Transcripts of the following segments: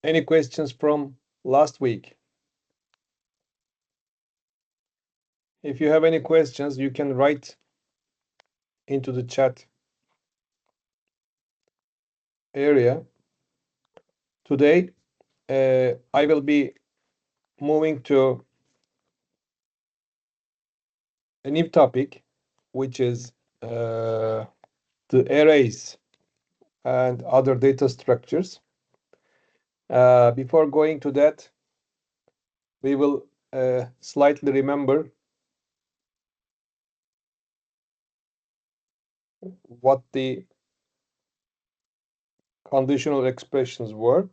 Any questions from last week? If you have any questions, you can write into the chat area. Today, I will be moving to a new topic, which is the arrays and other data structures. Before going to that, we will slightly remember what the conditional expressions were.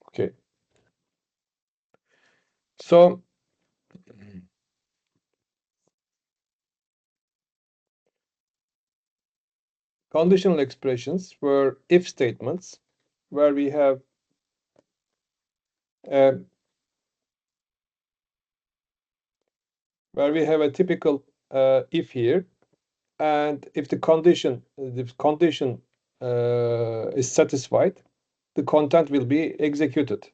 Okay. So conditional expressions were if statements where we have a typical if here, and if the condition is satisfied, the content will be executed.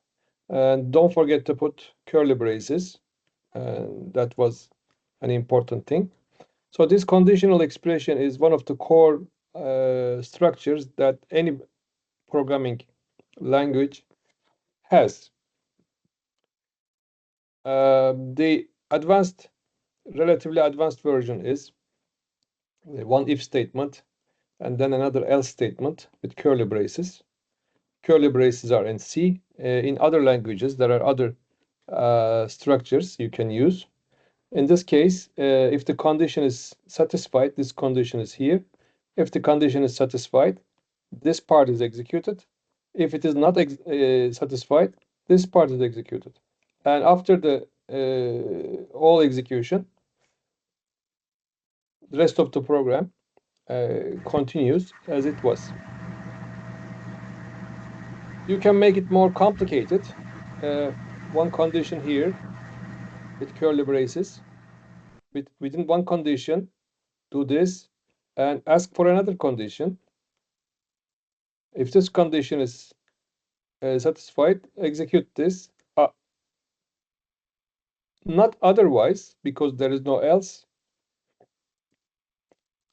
And don't forget to put curly braces. That was an important thing. So this conditional expression is one of the core structures that any programming language has. The relatively advanced version is one if statement and then another else statement with curly braces. Curly braces are in C. In other languages, there are other structures you can use. In this case, if the condition is satisfied, this condition is here. If the condition is satisfied, this part is executed. If it is not satisfied, this part is executed. And after the all execution, the rest of the program continues as it was. You can make it more complicated. One condition here with curly braces. Within one condition, do this and ask for another condition. If this condition is satisfied, execute this. Not otherwise, because there is no else.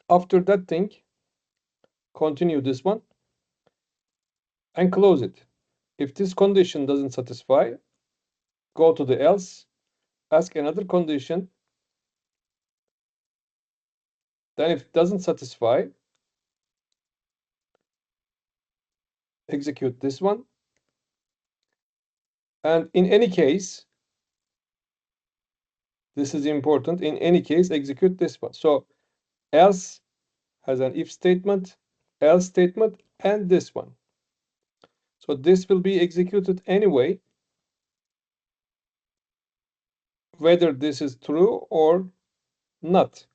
After that thing, continue this one and close it. If this condition doesn't satisfy, go to the else, ask another condition. Then if it doesn't satisfy, execute this one. And in any case, this is important, in any case, execute this one. So else has an if statement, else statement, and this one. So this will be executed anyway, whether this is true or not.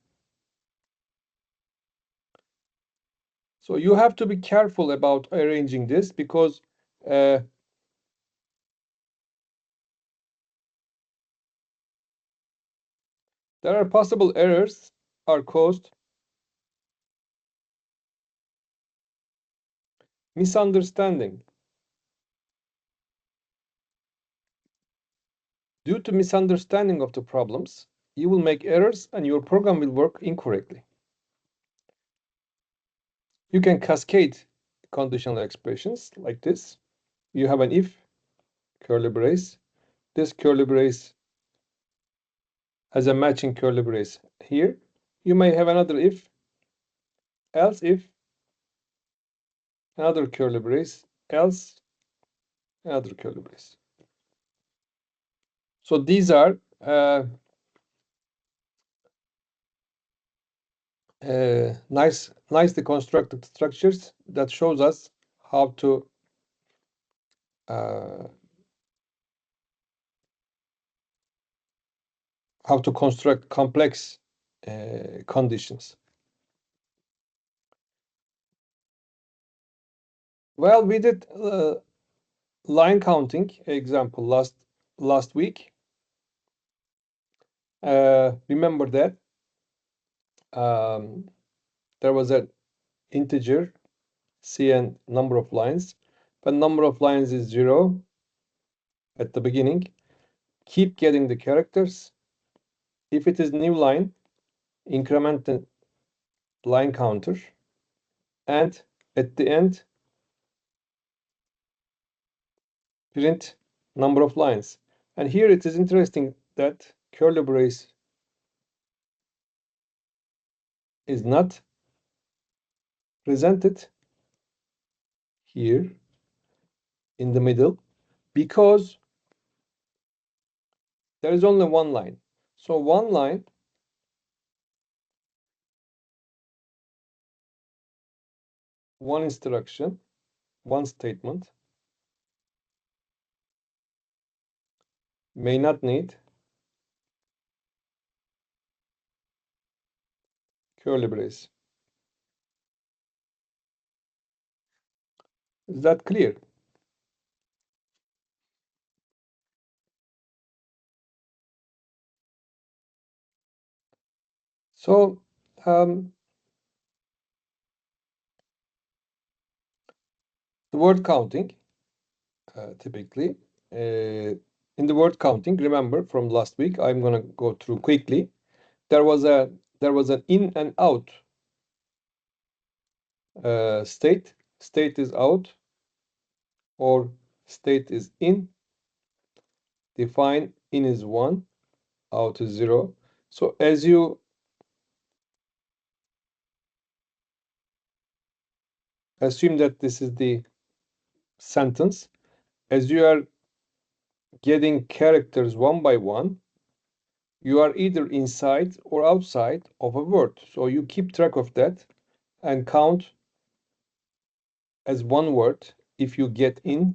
So you have to be careful about arranging this, because there are possible errors are caused misunderstanding. Due to misunderstanding of the problems, you will make errors and your program will work incorrectly. You can cascade conditional expressions like this. You have an if, curly brace. This curly brace has a matching curly brace here. You may have another if, else if, another curly brace, else, another curly brace. So these are nicely constructed structures that shows us how to construct complex conditions. Well, we did line counting example last week. Remember that there was an integer cn number of lines. When number of lines is 0 at the beginning, keep getting the characters. If it is new line, increment the line counter, and at the end, print number of lines. And here it is interesting that curly brace is not presented here in the middle because there is only one line. So one line one instruction, one statement may not need curly brace. Is that clear? So the word counting typically in the word counting, remember from last week, I'm going to go through quickly. There was an in and out state. State is out or state is in. Define in is 1, out is 0. So as you assume that this is the sentence, as you are getting characters one by one, you are either inside or outside of a word. So you keep track of that and count as one word if you get in.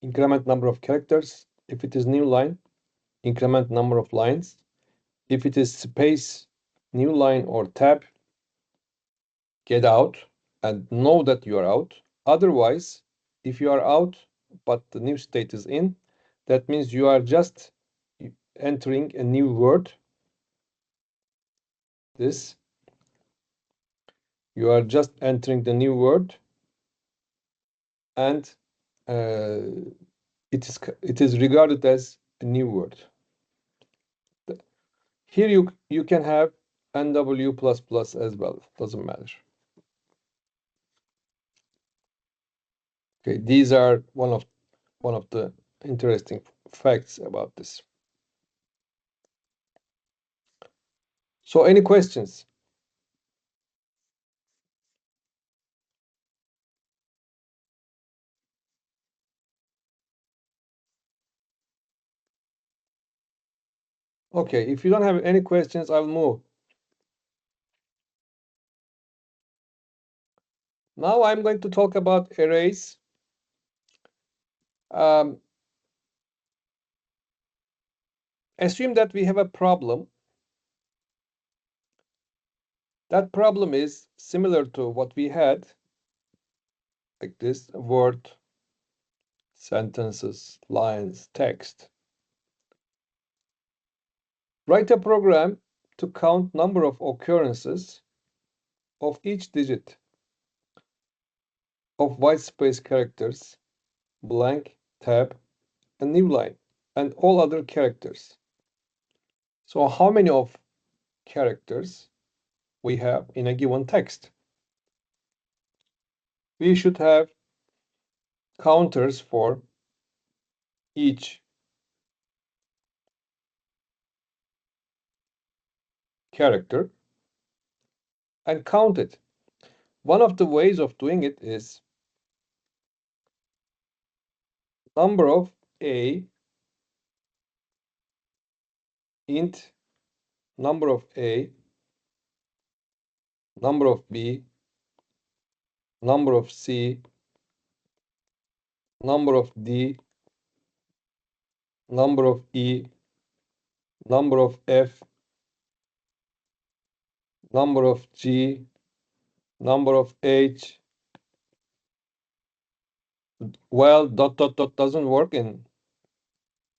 Increment number of characters. If it is new line, increment number of lines. If it is space, new line or tab, get out and know that you are out. Otherwise, if you are out but the new state is in, that means you are just entering a new word. This, you are just entering the new word, and it is regarded as a new word. Here you can have NW++ as well, doesn't matter. Okay, these are one of the interesting facts about this. So any questions? Okay, if you don't have any questions, I'll move. Now I'm going to talk about arrays. Assume that we have a problem. That problem is similar to what we had, like this: word, sentences, lines, text. Write a program to count number of occurrences of each digit of white space characters, blank, tab, and new line, and all other characters. So how many of characters we have in a given text? We should have counters for each character and count it. One of the ways of doing it is number of A int number of A, number of B, number of C, number of D, number of E, number of F, number of G, number of H. Well, dot dot dot doesn't work in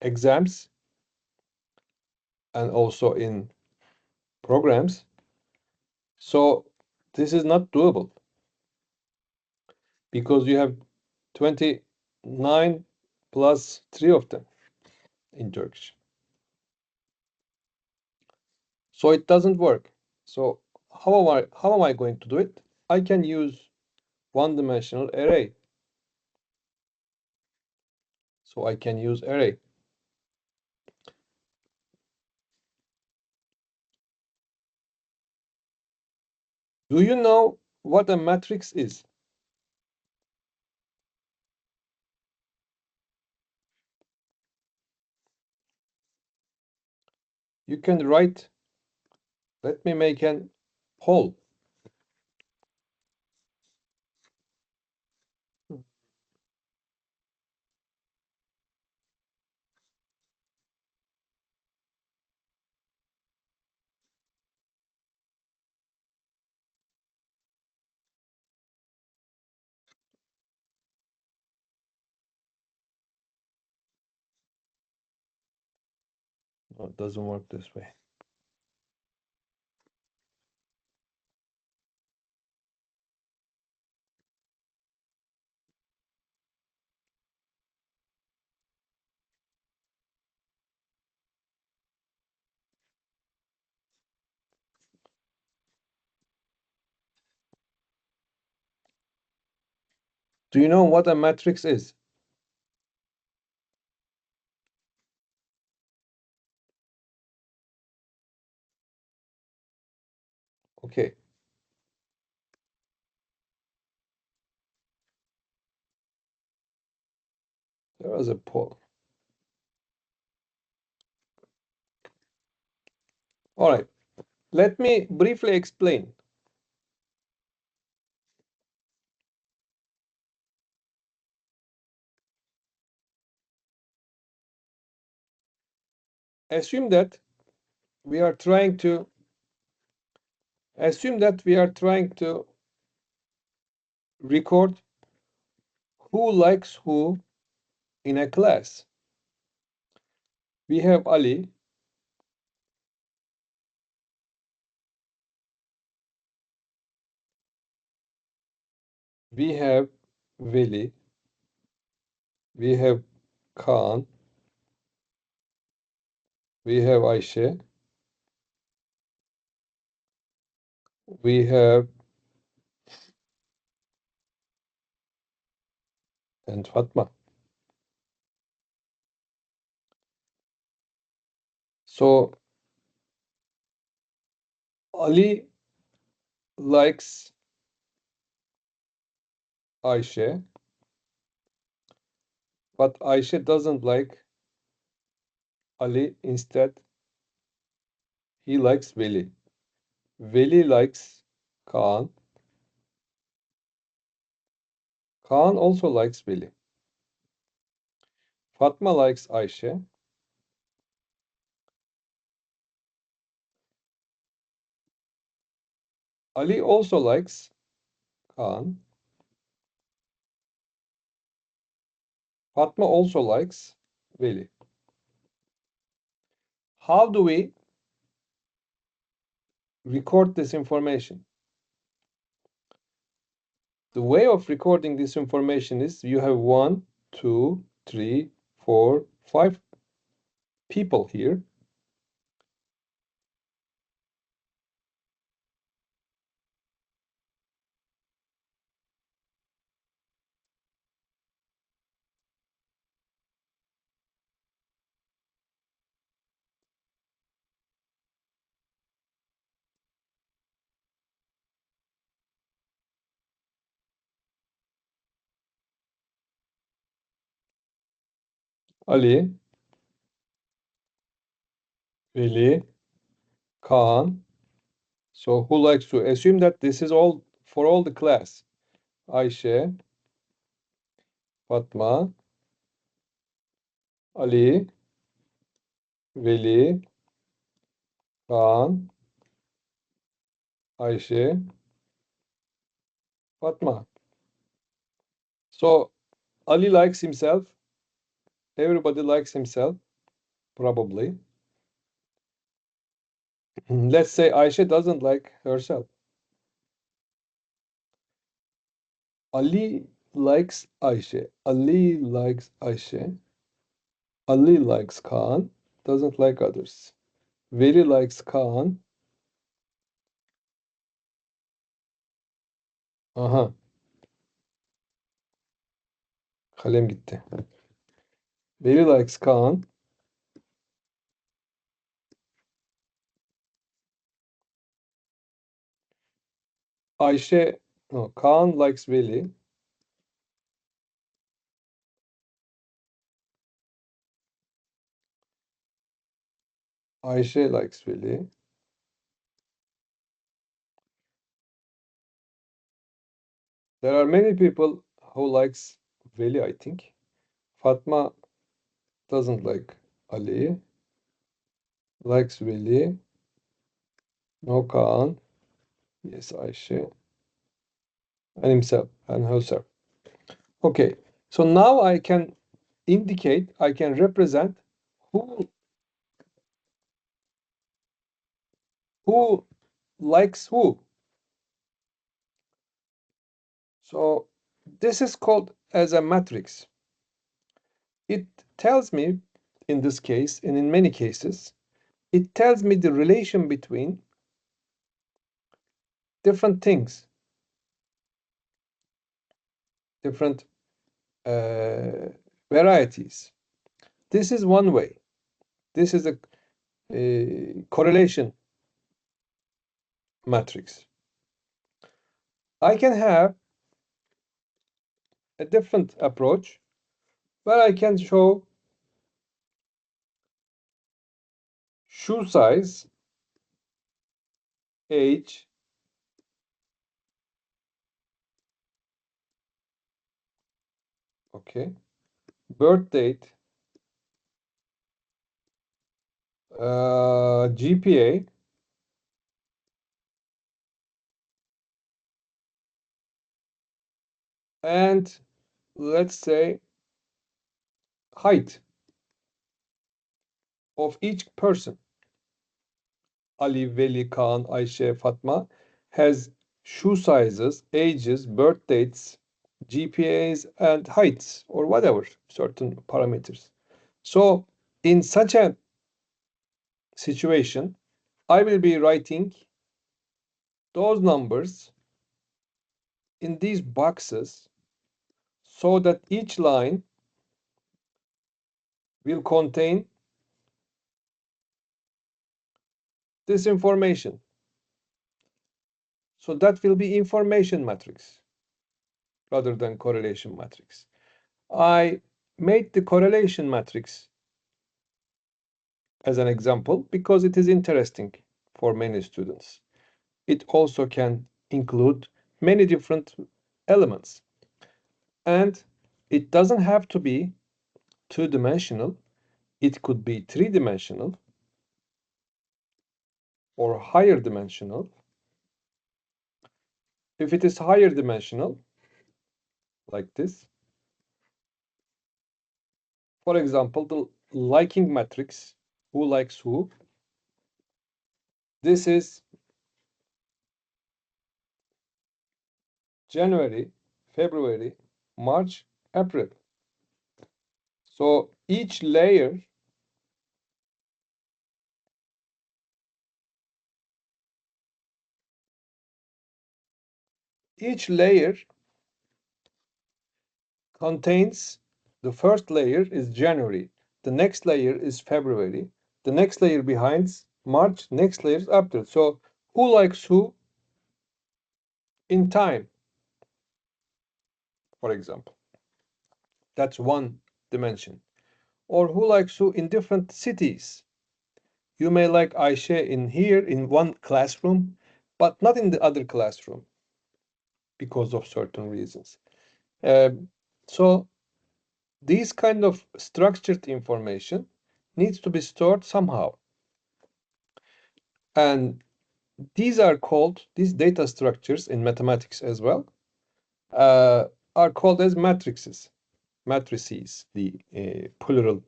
exams and also in programs. So this is not doable because you have 29 plus 3 of them in Turkish. So it doesn't work. So how am I going to do it? I can use one-dimensional array. So I can use array. Do you know what a matrix is? You can write, let me make an poll. No, it doesn't work this way. Do you know what a matrix is? Okay. There was a poll. All right. Let me briefly explain. Assume that we are trying to record who likes who in a class. We have Ali. We have Veli. We have Kaan. We have Ayşe. We have and Fatma. So Ali likes Ayşe, but Ayşe doesn't like Ali. Instead, he likes Veli. Veli likes Kaan. Kaan also likes Veli. Fatma likes Ayşe. Ali also likes Kaan. Fatma also likes Veli. How do we record this information? The way of recording this information is you have 1, 2, 3, 4, 5 people here. Ali, Veli, Kaan. So who likes to assume that this is all for all the class? Ayşe, Fatma, Ali, Veli, Kaan, Ayşe, Fatma. So Ali likes himself. Everybody likes himself, probably. Let's say Ayşe doesn't like herself. Ali likes Ayşe. Ali likes Ayşe. Ali likes Kaan. Doesn't like others. Veli likes Kaan. Aha. Kalem gitti. Veli likes Kaan. Ayşe, no, Kaan likes Veli. Ayşe likes Veli. There are many people who likes Veli, I think. Fatma doesn't like Ali. Likes Veli. No Kaan. Yes, Ayşe. And himself and herself. Okay. So now I can indicate, I can represent who who likes who. So this is called as a matrix. It tells me, in this case, and in many cases, it tells me the relation between different things, different varieties. This is one way. This is a correlation matrix. I can have a different approach where I can show shoe size, age, okay, birth date, GPA, and let's say height of each person. Ali, Veli, Kaan, Ayşe, Fatma has shoe sizes, ages, birth dates, GPAs, and heights, or whatever, certain parameters. So in such a situation, I will be writing those numbers in these boxes so that each line will contain this information. So that will be information matrix rather than correlation matrix. I made the correlation matrix as an example because it is interesting for many students. It also can include many different elements. And it doesn't have to be two-dimensional. It could be three-dimensional or higher dimensional. If it is higher dimensional, like this, for example, the liking matrix, who likes who, this is January, February, March, April. So each layer contains, the first layer is January, the next layer is February, the next layer behind March, next layer is April. So who likes who in time, for example. That's one dimension. Or who likes who in different cities. You may like Ayşe in here in one classroom, but not in the other classroom because of certain reasons. So these kind of structured information needs to be stored somehow. And these data structures in mathematics as well, are called as matrices. Matrices, the plural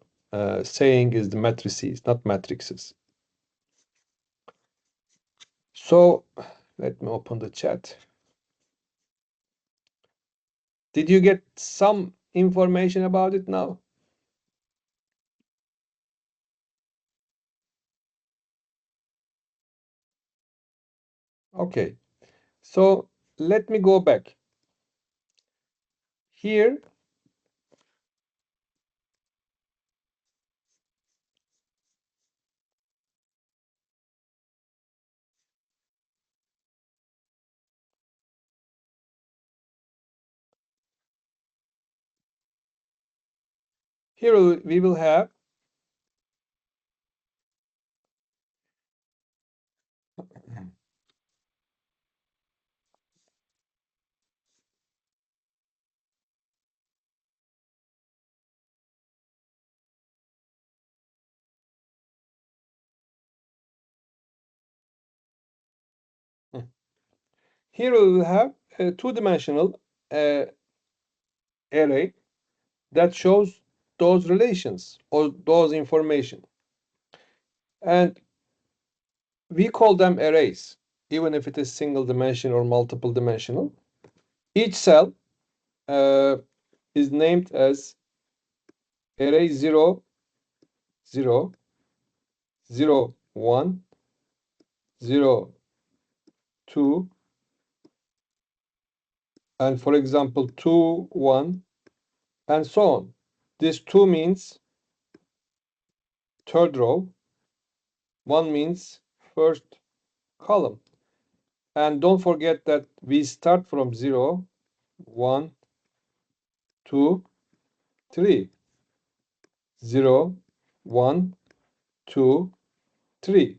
saying is the matrices, not matrices. So let me open the chat. Did you get some information about it now? Okay, so let me go back. Here, we will have here we will have a two-dimensional array that shows those relations or those information. And we call them arrays, even if it is single dimension or multiple dimensional. Each cell is named as array 0, 0, 0, 1, 0, 2, and for example, 2, 1, and so on. This 2 means third row, 1 means first column. And don't forget that we start from 0, 1, 2, 3. 0, 1, 2, 3.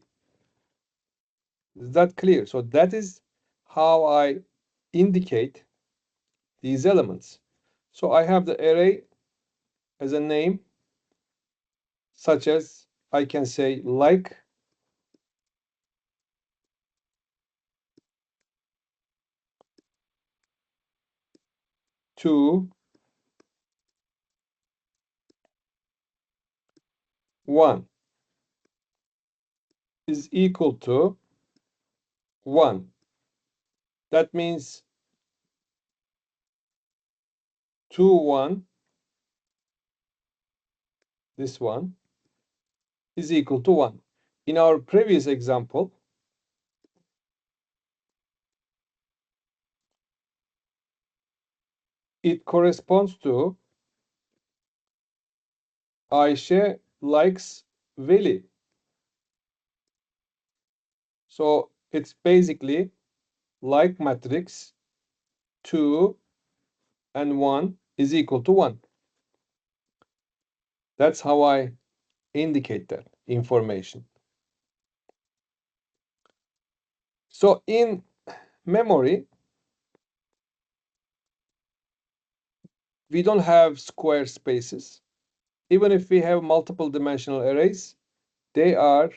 Is that clear? So that is how I indicate these elements. So I have the array as a name, such as I can say like, two, 1 is equal to 1. That means 2, 1, this one, is equal to 1. In our previous example, it corresponds to Ayşe likes Veli. So it's basically like matrix 2 and 1 is equal to 1. That's how I indicate that information. So in memory, we don't have square spaces. Even if we have multiple dimensional arrays, they are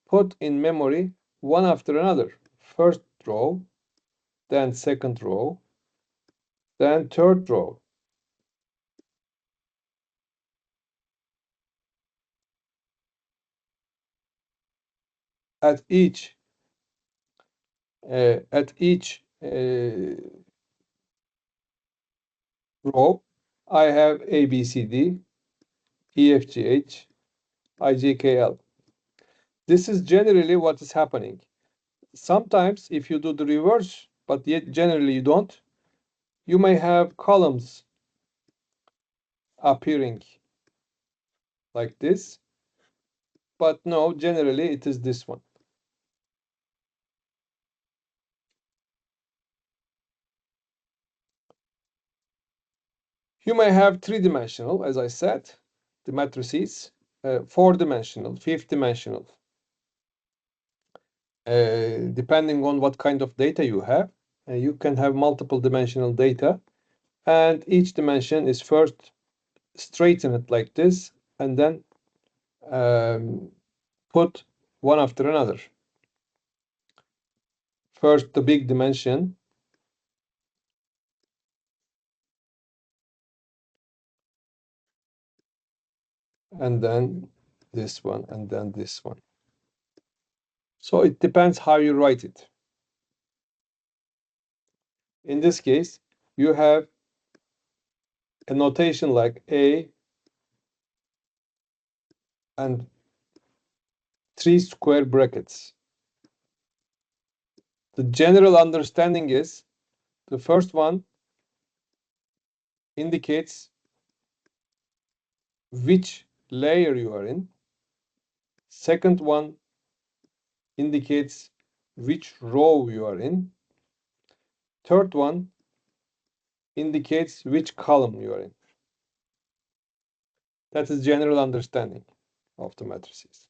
put in memory one after another. First row, then second row, then third row. At each row, I have A, B, C, D, E, F, G, H, I, J, K, L. This is generally what is happening. Sometimes if you do the reverse, but yet generally you don't, you may have columns appearing like this, but no, generally it is this one. You may have three-dimensional, as I said, the matrices, four-dimensional, fifth-dimensional, depending on what kind of data you have. You can have multiple dimensional data, and each dimension is first straightened like this, and then put one after another. First, the big dimension, and then this one, and then this one. So it depends how you write it. In this case, you have a notation like A and 3 square brackets. The general understanding is the first one indicates which layer you are in. Second one indicates which row you are in. Third one indicates which column you are in. That is general understanding of the matrices,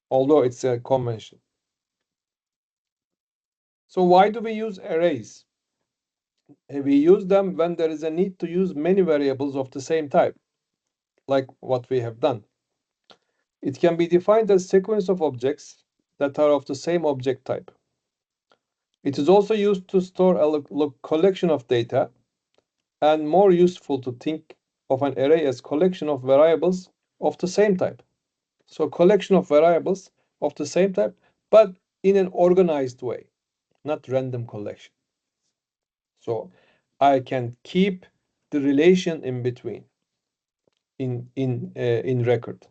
although it's a convention. So why do we use arrays? We use them when there is a need to use many variables of the same type, like what we have done. It can be defined as sequence of objects that are of the same object type. It is also used to store a collection of data, and more useful to think of an array as collection of variables of the same type. So collection of variables of the same type, but in an organized way, not random collection. So I can keep the relation in between in record.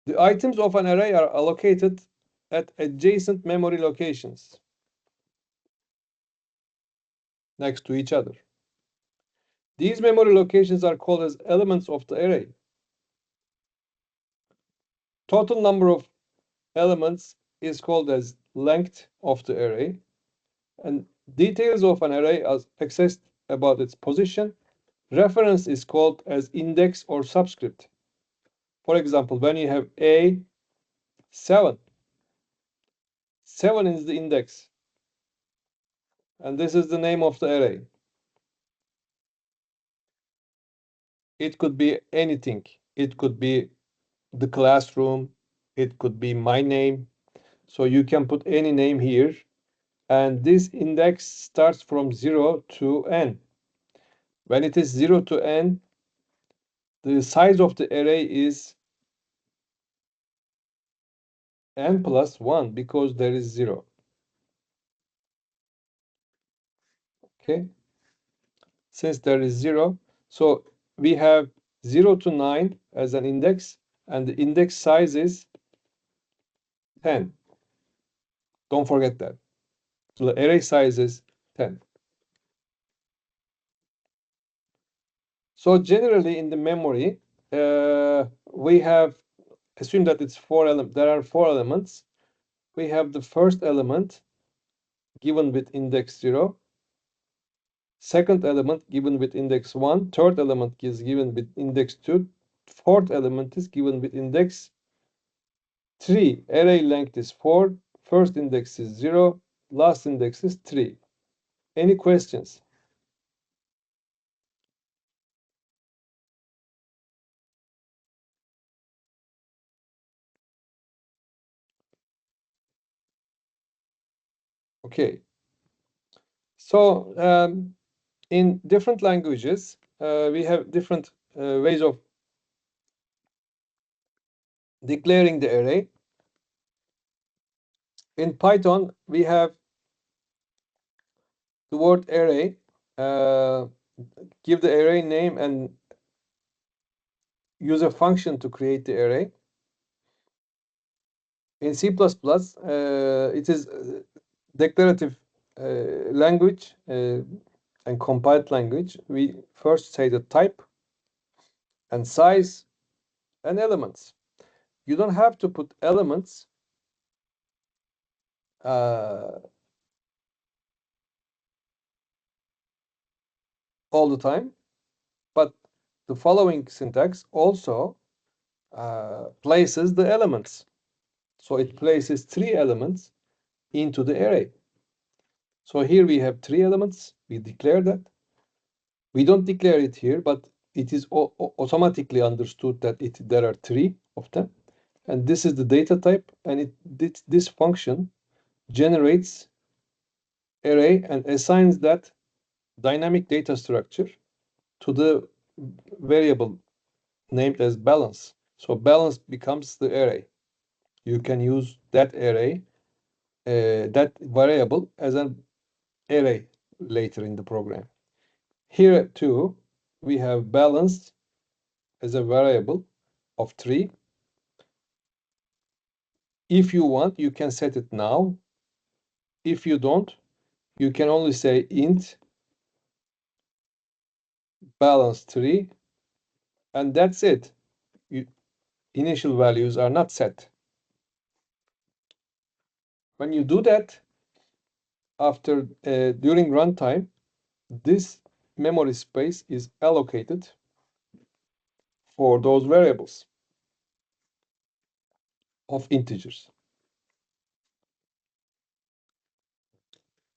The items of an array are allocated at adjacent memory locations next to each other. These memory locations are called as elements of the array. Total number of elements is called as length of the array, and details of an array are accessed about its position. Reference is called as index or subscript. For example, when you have A7, 7 is the index, and this is the name of the array. It could be anything. It could be the classroom. It could be my name. So you can put any name here. And this index starts from 0 to n. When it is 0 to n, the size of the array is n plus 1 because there is 0. Okay? Since there is 0, so we have 0 to 9 as an index, and the index size is 10. Don't forget that. So the array size is 10. So generally in the memory, we have, assume that it's there are 4 elements. We have the first element given with index 0, second element given with index 1, third element is given with index 2, fourth element is given with index 3. Array length is 4, first index is 0, last index is 3. Any questions? Okay. So in different languages, we have different ways of declaring the array. In Python, we have the word array, give the array name and use a function to create the array. In C++, it is declarative language and compiled language. We first say the type and size and elements. You don't have to put elements all the time, but the following syntax also places the elements. So it places 3 elements into the array. So here we have 3 elements. We declare that. We don't declare it here, but it is automatically understood that there are 3 of them. and this is the data type, and this function generates array and assigns that dynamic data structure to the variable named as balance. So balance becomes the array. You can use that array, that variable as an array later in the program. Here too, we have balance as a variable of 3. If you want, you can set it now. If you don't, you can only say int balance 3, and that's it. Initial values are not set. When you do that, after during runtime, this memory space is allocated for those variables of integers.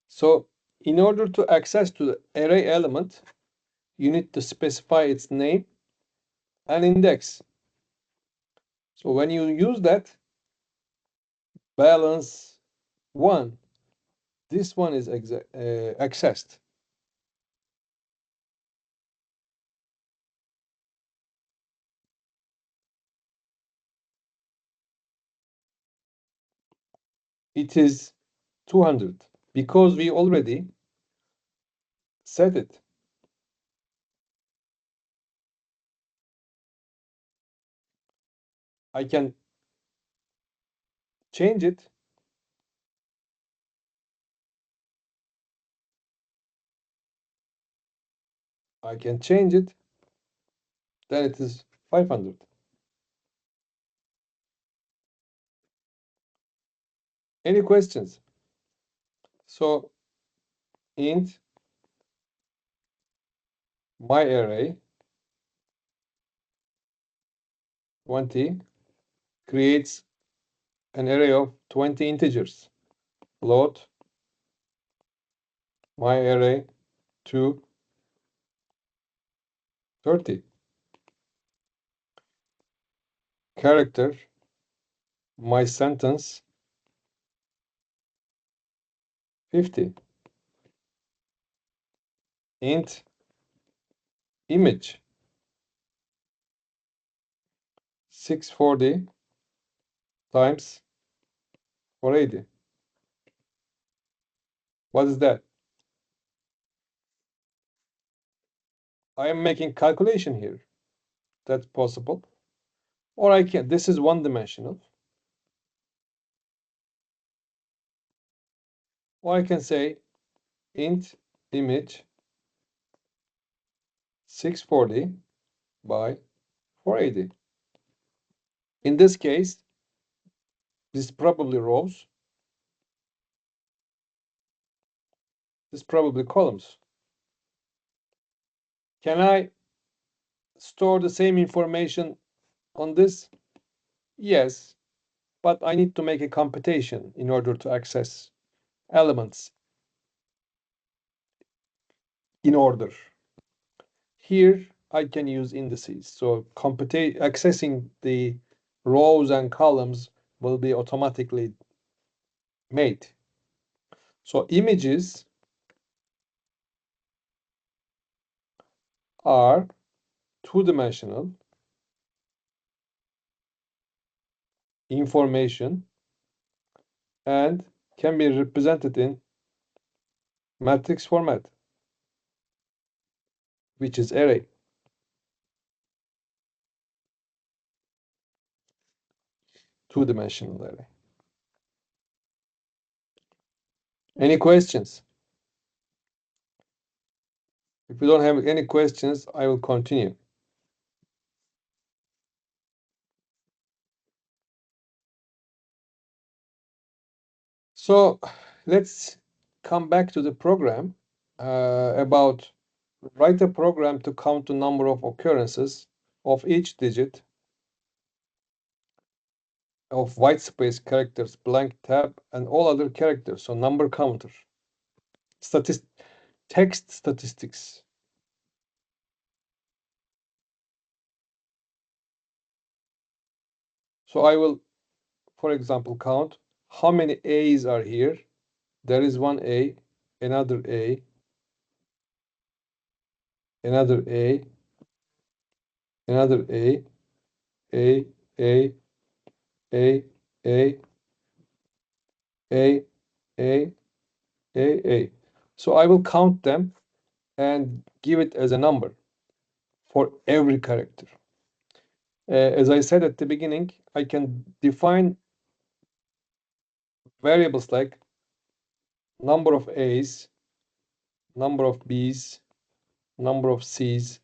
So in order to access to the array element, you need to specify its name and index. So when you use that balance 1, this one is accessed. It is 200 because we already set it. I can change it. I can change it. Then it is 500. Any questions? So int my array 20 creates an array of 20 integers. Float my array to 30. Character my sentence 50. Int image 640 times 480. What is that? I am making calculation here. That's possible. Or I can, this is one dimensional. Or I can say int image 640 by 480. In this case, this is probably rows. This is probably columns. Can I store the same information on this? Yes, but I need to make a computation in order to access elements in order. Here I can use indices. So accessing the rows and columns will be automatically made. So images are two-dimensional information and can be represented in matrix format, which is array. Two-dimensional array. Any questions? If you don't have any questions, I will continue. So let's come back to the program about write a program to count the number of occurrences of each digit of white space characters, blank tab, and all other characters. So number counter. Text statistics. So I will, for example, count how many A's are here. There is one A, another A, another A, another A, A, A, A, A, A, A, A. So I will count them and give it as a number for every character. As I said at the beginning, I can define variables like number of A's, number of B's, number of C's,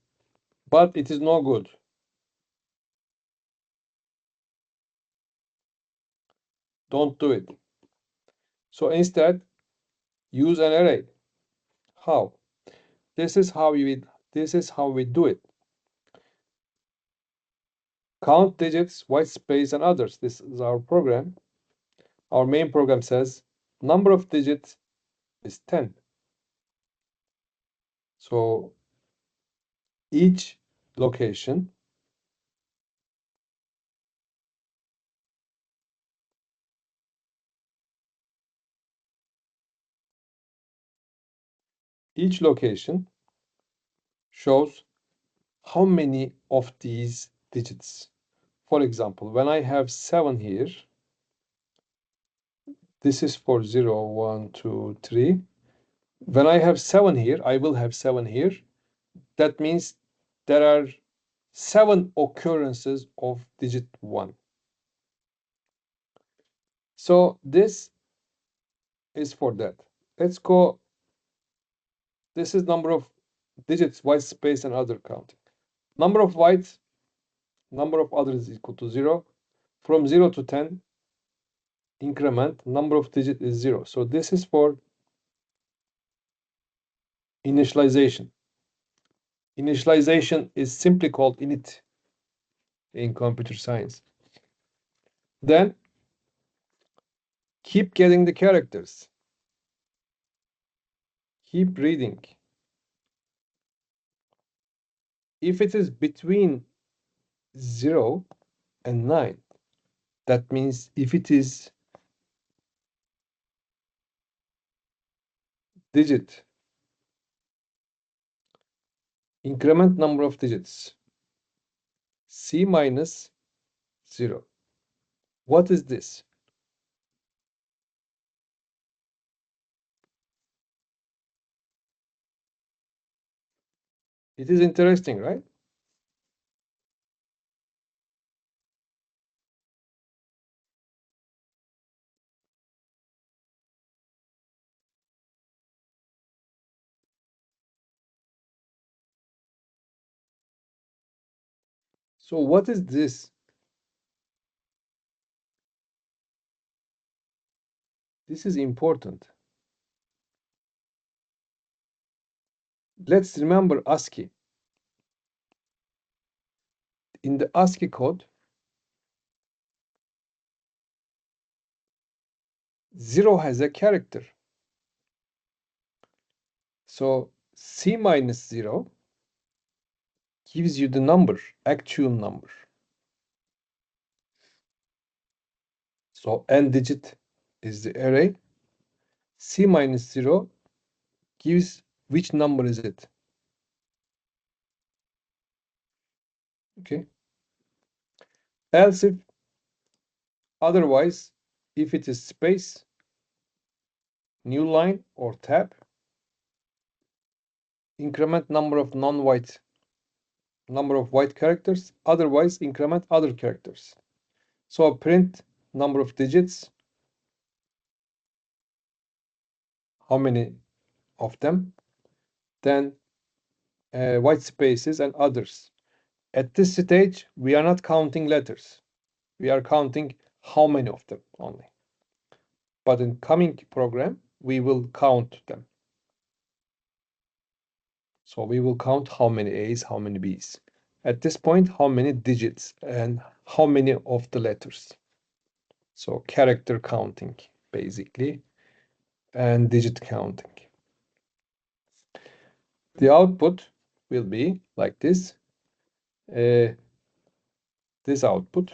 but it is no good. Don't do it. So instead, use an array. How? This is how we do it. Count digits, white space, and others. This is our program. Our main program says number of digits is 10. So each location shows how many of these digits. For example, when I have 7 here, this is for 0, 1, 2, 3. When I have 7 here, I will have 7 here. That means there are 7 occurrences of digit 1. So this is for that. Let's go. This is number of digits, white space, and other counting. Number of whites, number of others is equal to 0. From 0 to 10, increment, number of digit is 0. So this is for initialization. Initialization is simply called init in computer science. Then keep getting the characters. Keep reading. If it is between 0 and 9, that means if it is digit, increment number of digits, C minus 0. What is this? It is interesting, right? So what is this? This is important. Let's remember ASCII. In the ASCII code, 0 has a character. So C minus 0 gives you the number, actual number. So n digit is the array. C minus 0 gives which number is it? Okay. Else if otherwise, if it is space, new line or tab, increment number of non-white, number of white characters, otherwise increment other characters. So print number of digits, how many of them, then white spaces and others. At this stage, we are not counting letters. We are counting how many of them only. But in coming program, we will count them. So we will count how many A's, how many B's. At this point, how many digits and how many of the letters. So character counting, basically, and digit counting. The output will be like this. This output.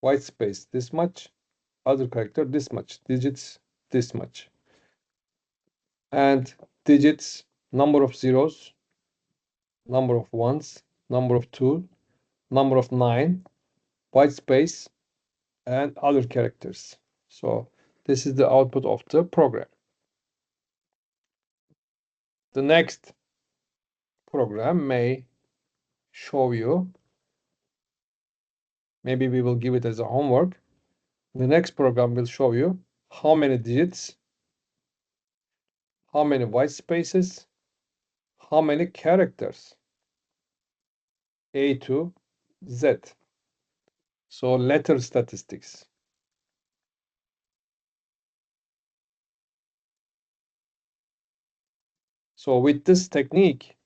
white space this much, other character this much, digits this much, and digits, number of zeros, number of ones, number of two, number of 9, white space, and other characters. So this is the output of the program. The next program may show you, maybe we will give it as a homework. The next program will show you how many digits, how many white spaces, how many characters, A to Z. So letter statistics. So with this technique,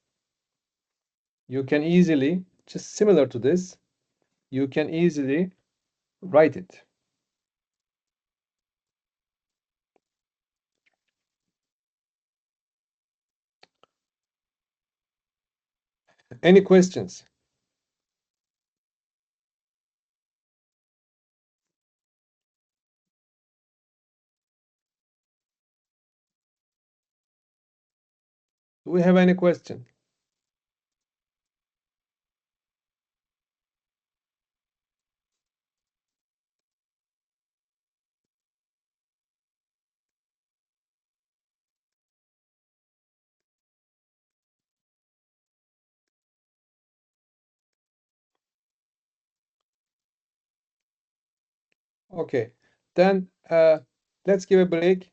you can easily, just similar to this, you can easily write it. Any questions? Do we have any question? Okay, then let's give a break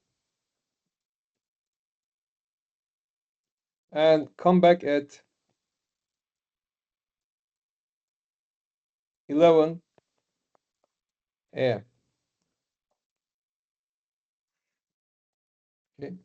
and come back at 11 a.m. Okay.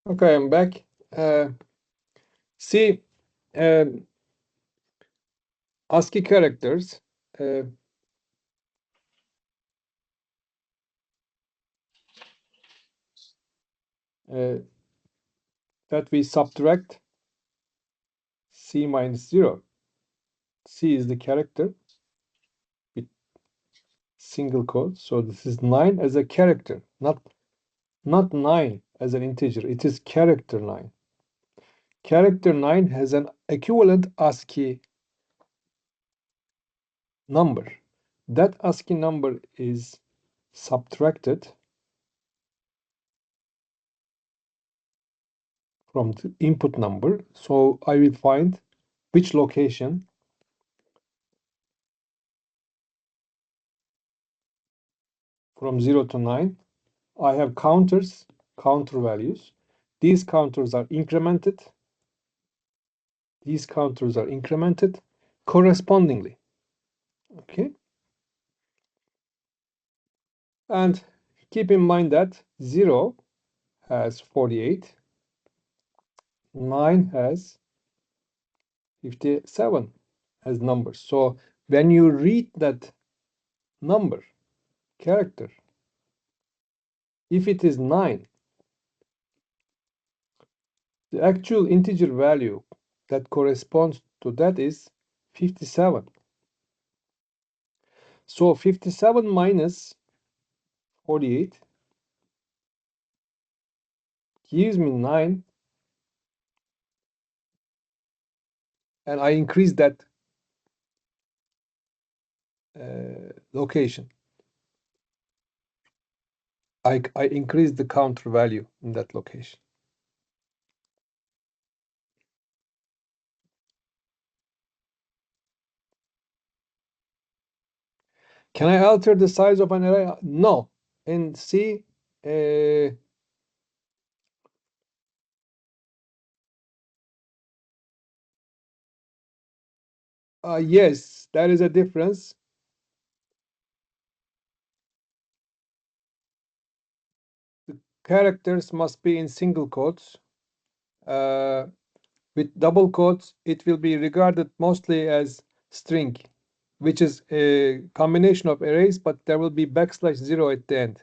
Okay, I'm back. See, ASCII characters uh, uh, that we subtract C minus 0. C is the character with single quote. So this is 9 as a character, not 9 as an integer. It is character 9. Character 9 has an equivalent ASCII number. That ASCII number is subtracted from the input number. So I will find which location from 0 to 9. I have counters, counter values. These counters are incremented. These counters are incremented correspondingly. Okay. And keep in mind that 0 has 48, 9 has 57 as numbers. So when you read that number, character, if it is 9, the actual integer value that corresponds to that is 57. So 57 minus 48 gives me 9, and I increase that location. I increase the counter value in that location. Can I alter the size of an array? No. In C, yes, there is a difference. The characters must be in single quotes. With double quotes, it will be regarded mostly as string, which is a combination of arrays, but there will be backslash 0 at the end.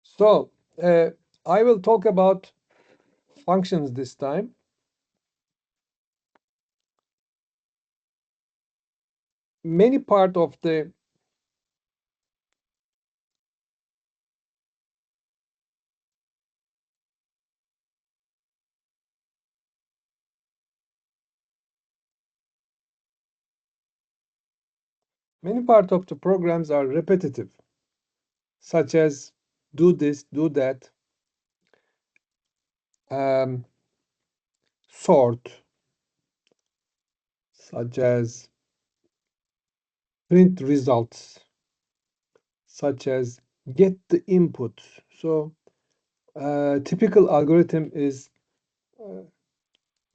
So I will talk about functions this time. Many part of the programs are repetitive, such as do this, do that, sort, such as print results, such as get the input. So typical algorithm is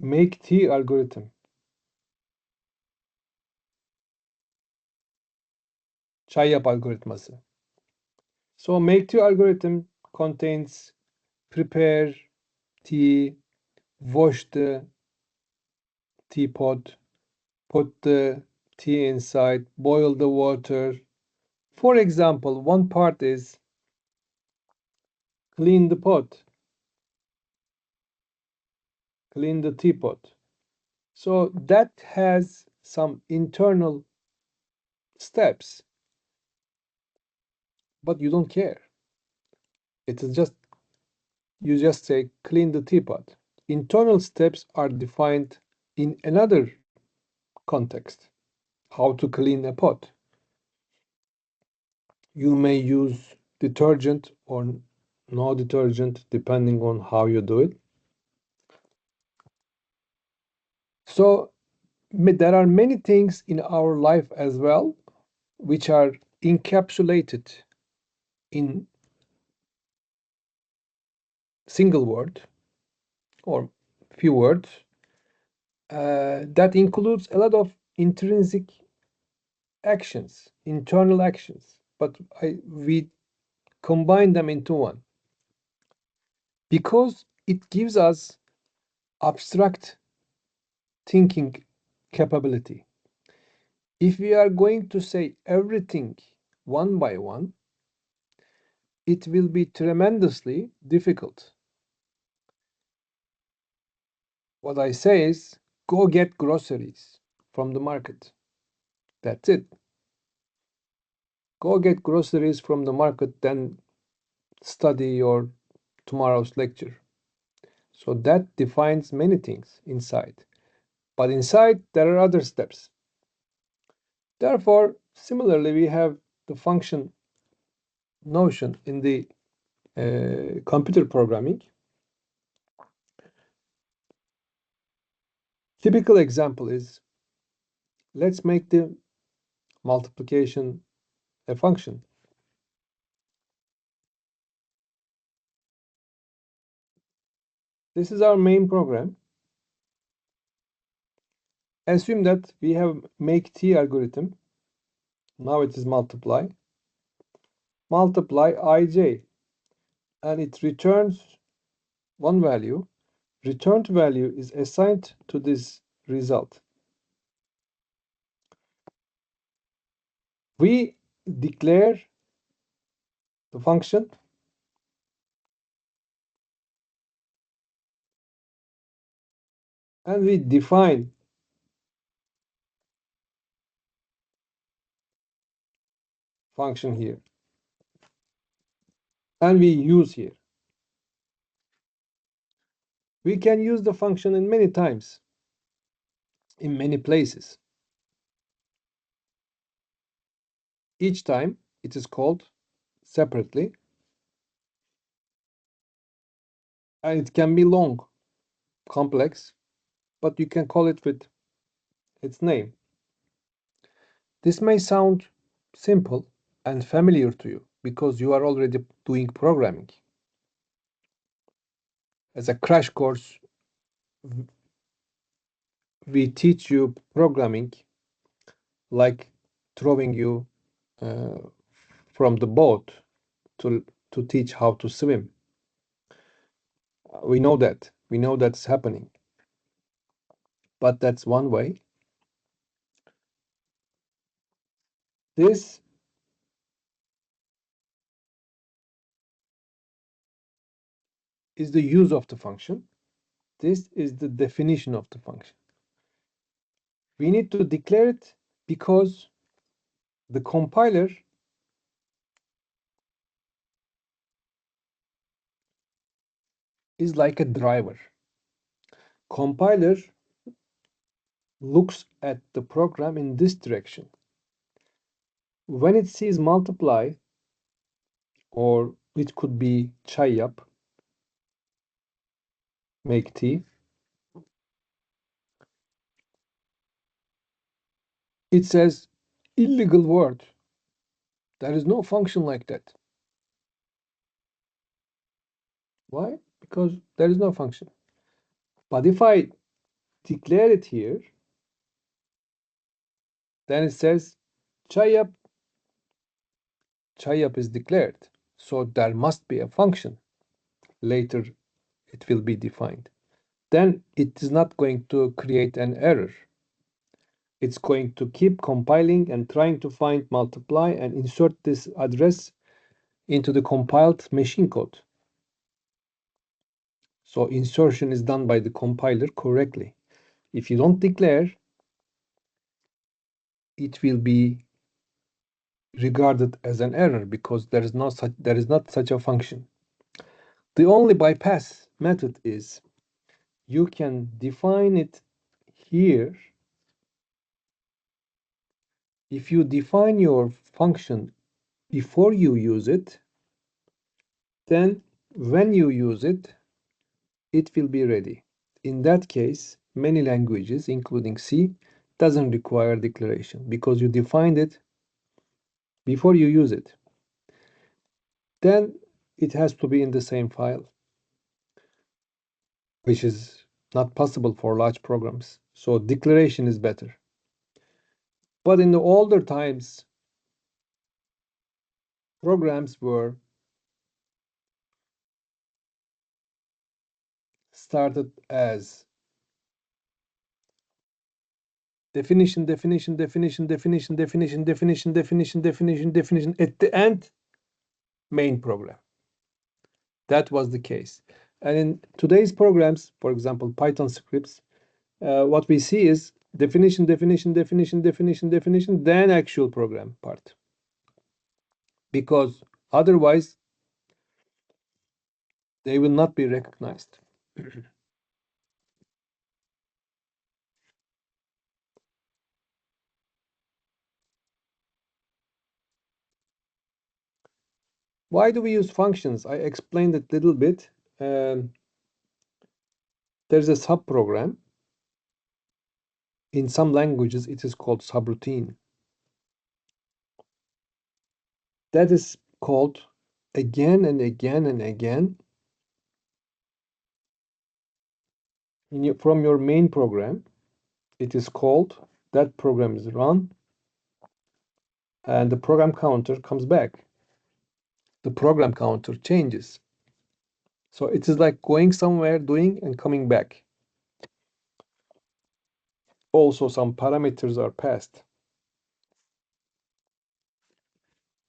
make T algorithm. Çay yap algoritması. So make T algorithm contains prepare tea, wash the teapot, put the tea inside, boil the water. For example, one part is clean the pot, clean the teapot. So that has some internal steps, but you don't care. It is just, you just say clean the teapot. Internal steps are defined in another context. How to clean a pot. You may use detergent or no detergent depending on how you do it. So there are many things in our life as well which are encapsulated in single word or few words that includes a lot of intrinsic actions, internal actions, but we combine them into one because it gives us abstract thinking capability. If we are going to say everything one by one, it will be tremendously difficult. What I say is go get groceries from the market. That's it. Go get groceries from the market, then study your tomorrow's lecture. So that defines many things inside. But inside, there are other steps. Therefore, similarly, we have the function notion in the computer programming. Typical example is, let's make the multiplication a function. This is our main program. Assume that we have make t algorithm. Now it is multiply ij, and it returns one value. Returned value is assigned to this result. We declare the function and we define function here and we use here. We can use the function in many times, in many places. Each time it is called separately, and it can be long, complex, but you can call it with its name. This may sound simple and familiar to you because you are already doing programming. As a crash course, we teach you programming like throwing you uh, from the boat to teach how to swim. We know that. We know that's happening. But that's one way. This is the use of the function. This is the definition of the function. We need to declare it because the compiler is like a driver. Compiler looks at the program in this direction. When it sees multiply, or it could be chay yap, make t, it says illegal word. There is no function like that. Why? Because there is no function. But if I declare it here, then it says chayap. Chayap is declared. So there must be a function. Later it will be defined. Then it is not going to create an error. It's going to keep compiling and trying to find multiply and insert this address into the compiled machine code. So insertion is done by the compiler correctly. If you don't declare, it will be regarded as an error because there is not such a function. The only bypass method is you can define it here. If you define your function before you use it, then when you use it, it will be ready. In that case, many languages, including C, doesn't require declaration because you defined it before you use it. Then it has to be in the same file, which is not possible for large programs. So declaration is better. But in the older times, programs were started as definition, definition, definition, definition, definition, definition, definition, definition, definition. At the end, main program. That was the case. And in today's programs, for example, Python scripts, what we see is definition, definition, definition, definition, definition, then actual program part. Because otherwise, they will not be recognized. Why do we use functions? I explained it a little bit. There's a subprogram. In some languages, it is called subroutine. That is called again and again and again from your main program. It is called, that program is run, and the program counter comes back. The program counter changes. So it is like going somewhere, doing, and coming back. Also, some parameters are passed.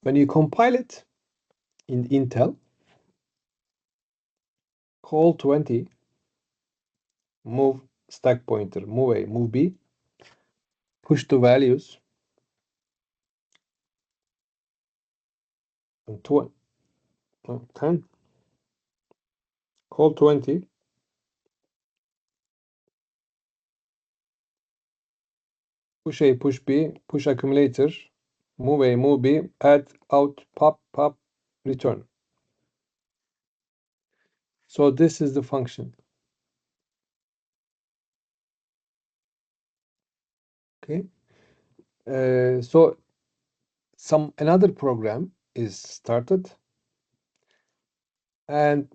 When you compile it in Intel, call 20, move stack pointer, move A, move B, push the values, and 10, call 20, push A, push B, push accumulator, move A, move B, add, out, pop, pop, return. So this is the function. Okay. So another program is started, and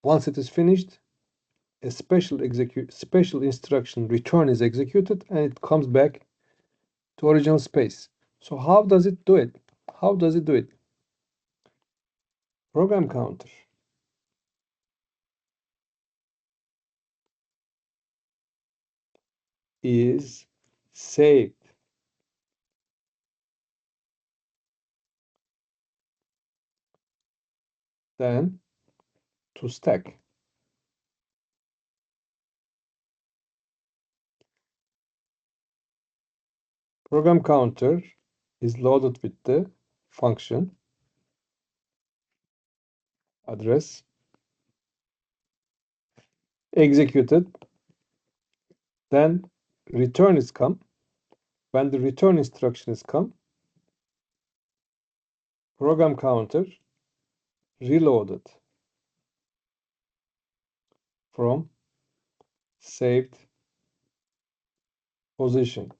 once it is finished, a special instruction return is executed, and it comes back to original space. So how does it do it? How does it do it? Program counter is saved, then to stack. Program counter is loaded with the function address, executed, then return is come. When the return instruction is come, program counter reloaded from saved position.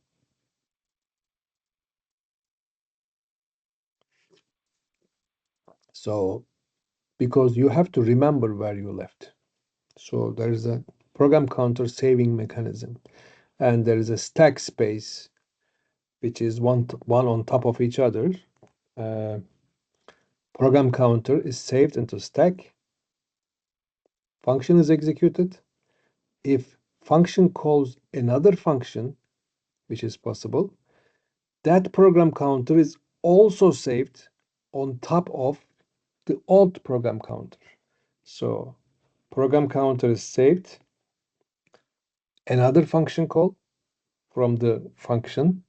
So because you have to remember where you left. So there is a program counter saving mechanism, and there is a stack space, which is one on top of each other. Uh, program counter is saved into stack. Function is executed. If function calls another function, which is possible, that program counter is also saved on top of the old program counter. So program counter is saved. Another function call from the function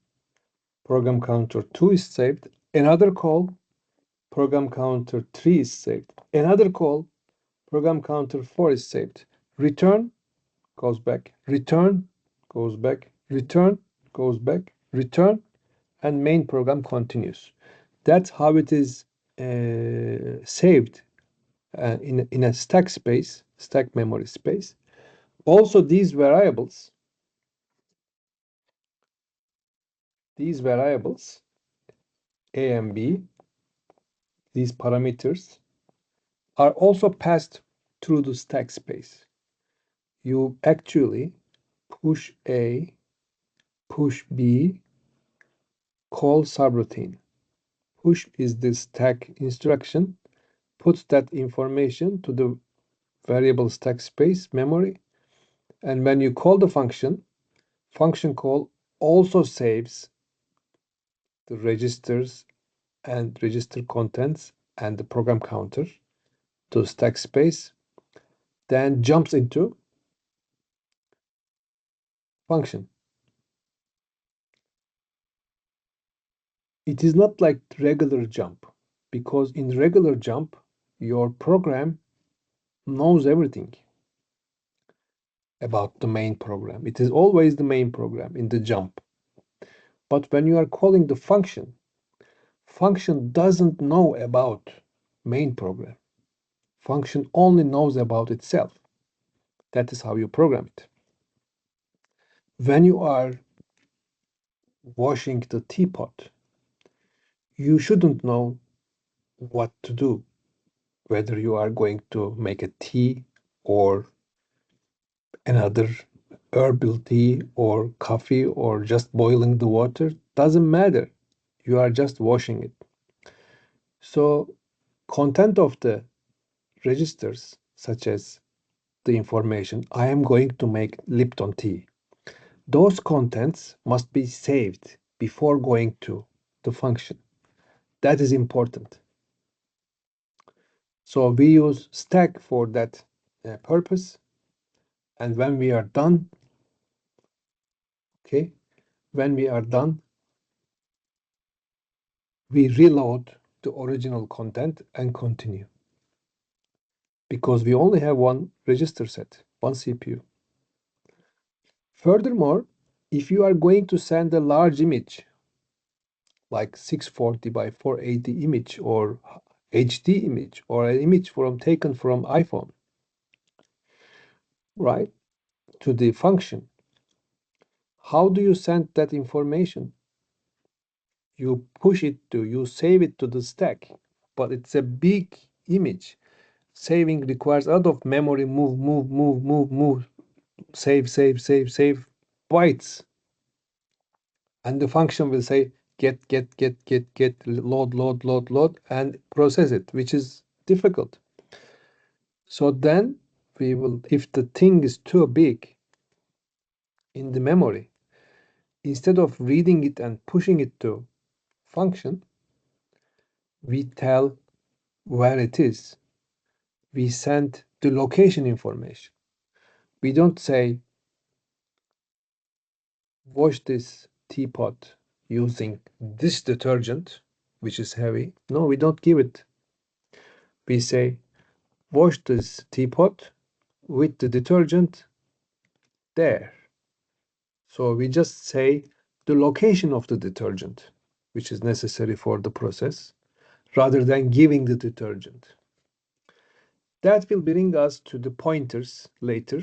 program counter 2 is saved. Another call program counter 3 is saved. Another call program counter 4 is saved. Return goes back. Return goes back. Return goes back. Return, and main program continues. That's how it is saved in a stack space, stack memory space. Also, these variables, A and B, these parameters are also passed through the stack space. You actually push A, push B, call subroutine. Push is the stack instruction, puts that information to the variable stack space memory, and when you call the function call also saves the registers and register contents and the program counter to stack space, then jumps into function. It is not like regular jump, because in regular jump, your program knows everything about the main program. It is always the main program in the jump. But when you are calling the function doesn't know about main program. Function only knows about itself. That is how you program it. When you are washing the teapot, you shouldn't know what to do, whether you are going to make a tea or another herbal tea or coffee or just boiling the water. Doesn't matter. You are just washing it. So content of the registers, such as the information, I am going to make Lipton tea. Those contents must be saved before going to the function. That is important. So we use stack for that purpose. And when we are done, okay, when we are done, we reload the original content and continue. Because we only have one register set, one CPU. Furthermore, if you are going to send a large image, like 640 by 480 image or HD image or an image taken from iPhone, right, to the function, how do you send that information? You save it to the stack, but it's a big image. Saving requires a lot of memory, move, save bytes. And the function will say get, load, and process it, which is difficult. So then if the thing is too big in the memory, instead of reading it and pushing it to function, we tell where it is. We send the location information. We don't say wash this teapot using this detergent, which is heavy. No, we don't give it. We say wash this teapot with the detergent there. So we just say the location of the detergent, which is necessary for the process, rather than giving the detergent. That will bring us to the pointers later,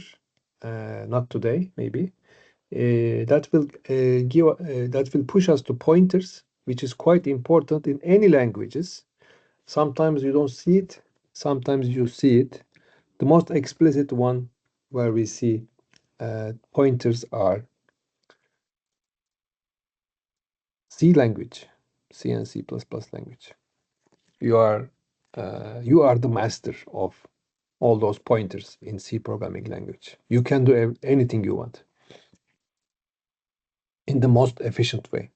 not today, maybe. That will push us to pointers, which is quite important in any languages. Sometimes you don't see it, sometimes you see it. The most explicit one where we see pointers are C language, C and C++ language. You are the master of all those pointers in C programming language. You can do anything you want in the most efficient way.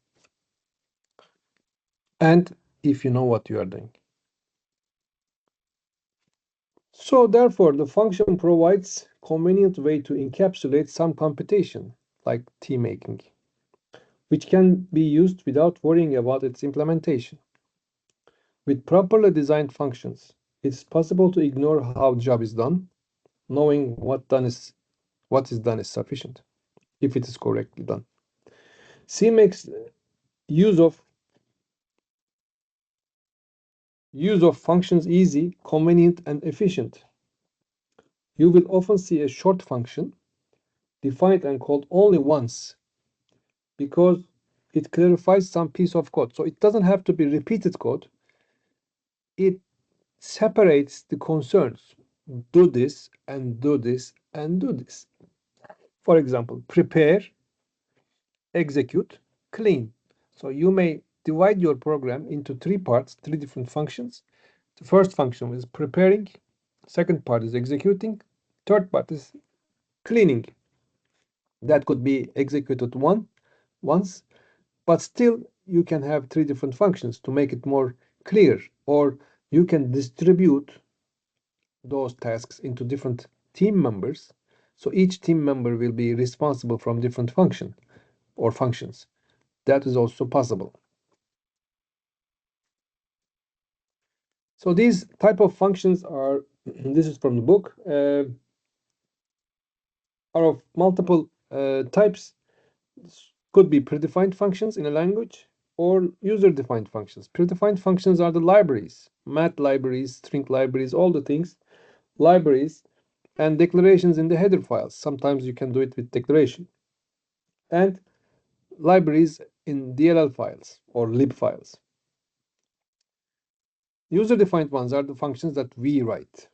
And if you know what you are doing. So therefore, the function provides convenient way to encapsulate some computation, like tea making, which can be used without worrying about its implementation. With properly designed functions, it's possible to ignore how the job is done, knowing what is done is sufficient, if it is correctly done. C makes use of functions easy, convenient, and efficient. You will often see a short function defined and called only once because it clarifies some piece of code. So it doesn't have to be repeated code. It separates the concerns. do this and do this and do this. For example, prepare, execute, clean. So you may divide your program into three parts, three different functions. The first function is preparing, second part is executing, third part is cleaning. That could be executed once, but still you can have three different functions to make it more clear, or you can distribute those tasks into different team members. So each team member will be responsible from different function or functions. That is also possible. So these type of functions are, this is from the book, are of multiple types. Could be predefined functions in a language or user-defined functions. Predefined functions are the libraries, math libraries, string libraries, all the things, libraries, and declarations in the header files. Sometimes you can do it with declaration. And libraries in DLL files or lib files. User-defined ones are the functions that we write.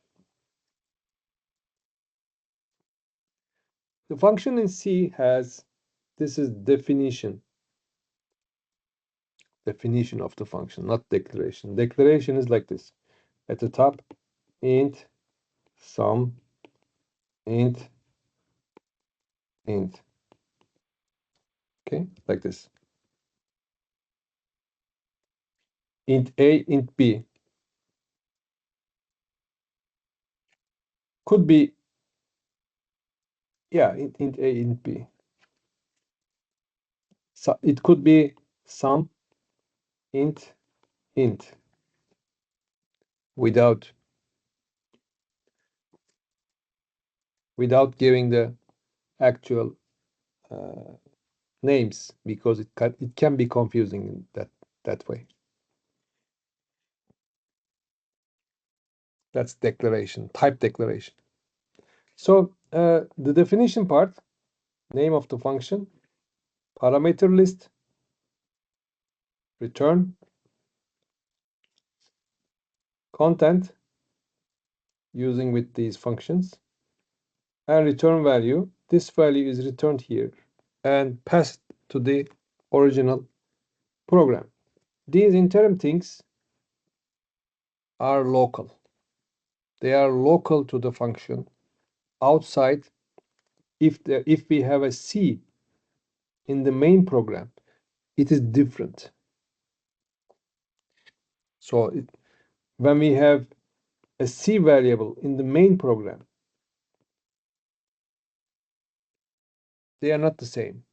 The function in C has, this is definition of the function, not declaration. Declaration is like this. At the top, int, sum, int, int. Okay, like this. Int A, int B. Could be, yeah, int A, int B. So it could be sum, int, int, without giving the actual names, because it can be confusing that way. That's declaration, type declaration. So the definition part, name of the function, parameter list, return, content using with these functions, and return value. This value is returned here and passed to the original program. These interim things are local. They are local to the function. Outside, if we have a C in the main program, it is different. So when we have a C variable in the main program, they are not the same.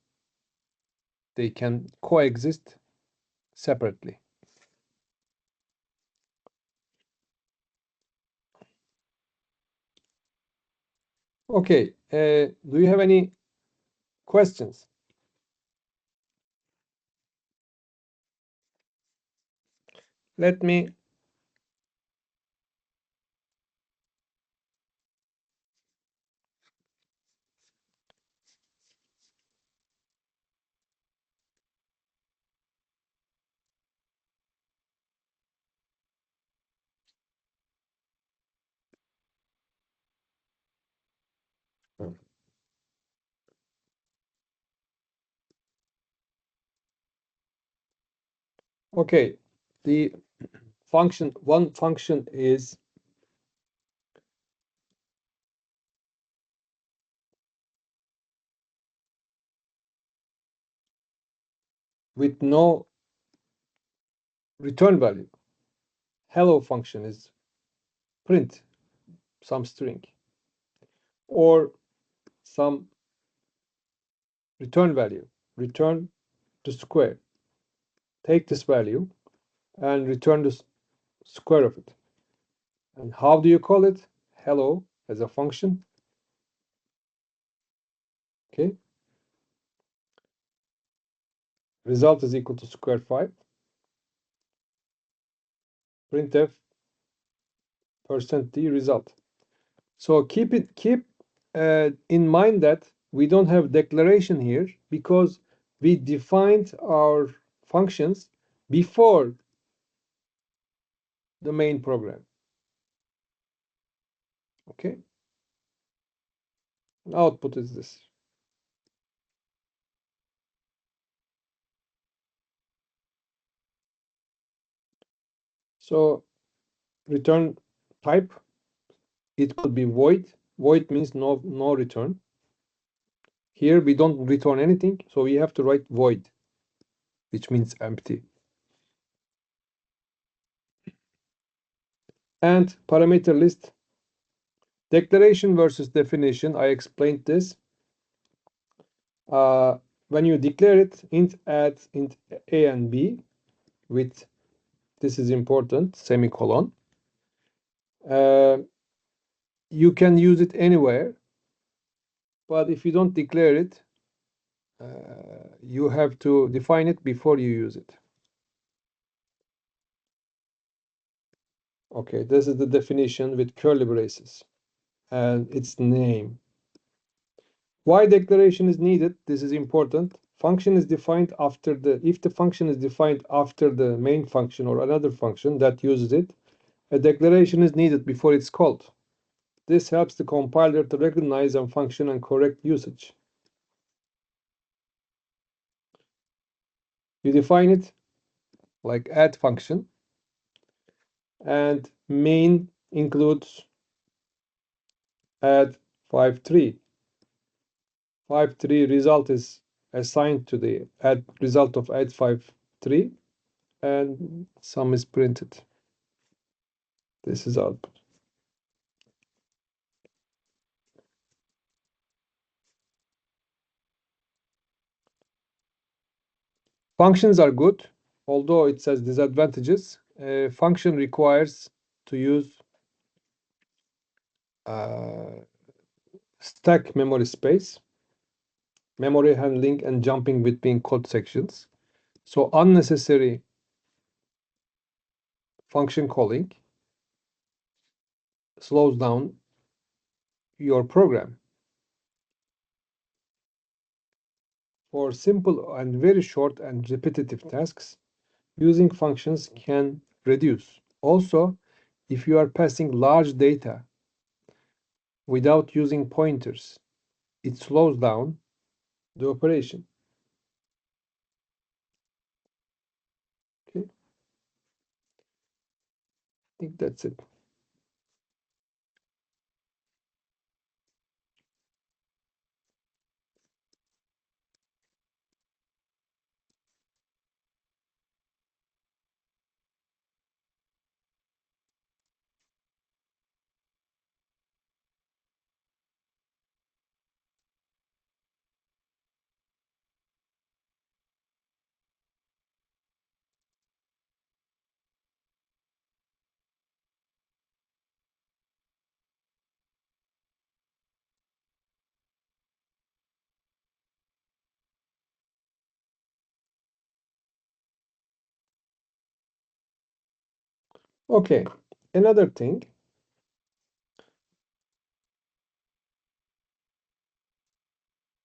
They can coexist separately. Okay, do you have any questions? Let me okay, the one function is with no return value. Hello function is print some string or some return value. Return the square. Take this value and return the square of it. And how do you call it? Hello as a function. Okay. Result is equal to square 5. Printf %d result. So keep in mind that we don't have declaration here because we defined our functions before the main program. Okay, and output is this. So return type, it could be void. Void means no return. Here we don't return anything, so we have to write void, which means empty. And parameter list, declaration versus definition. I explained this. When you declare it, int add int a and b with, this is important, semicolon. You can use it anywhere, but if you don't declare it, you have to define it before you use it. Okay, this is the definition with curly braces and its name. Why declaration is needed? This is important. Function is defined after the, if the function is defined after the main function or another function that uses it, a declaration is needed before it's called. This helps the compiler to recognize and function and correct usage. You define it like add function, and main includes add 53. 53 result is assigned to the add result of add 53, and sum is printed. This is output. Functions are good, although it says disadvantages. Function requires to use stack memory space, memory handling, and jumping between code sections. So unnecessary function calling slows down your program. For simple and very short and repetitive tasks, using functions can reduce. Also, if you are passing large data without using pointers, it slows down the operation. Okay, I think that's it. Okay, another thing,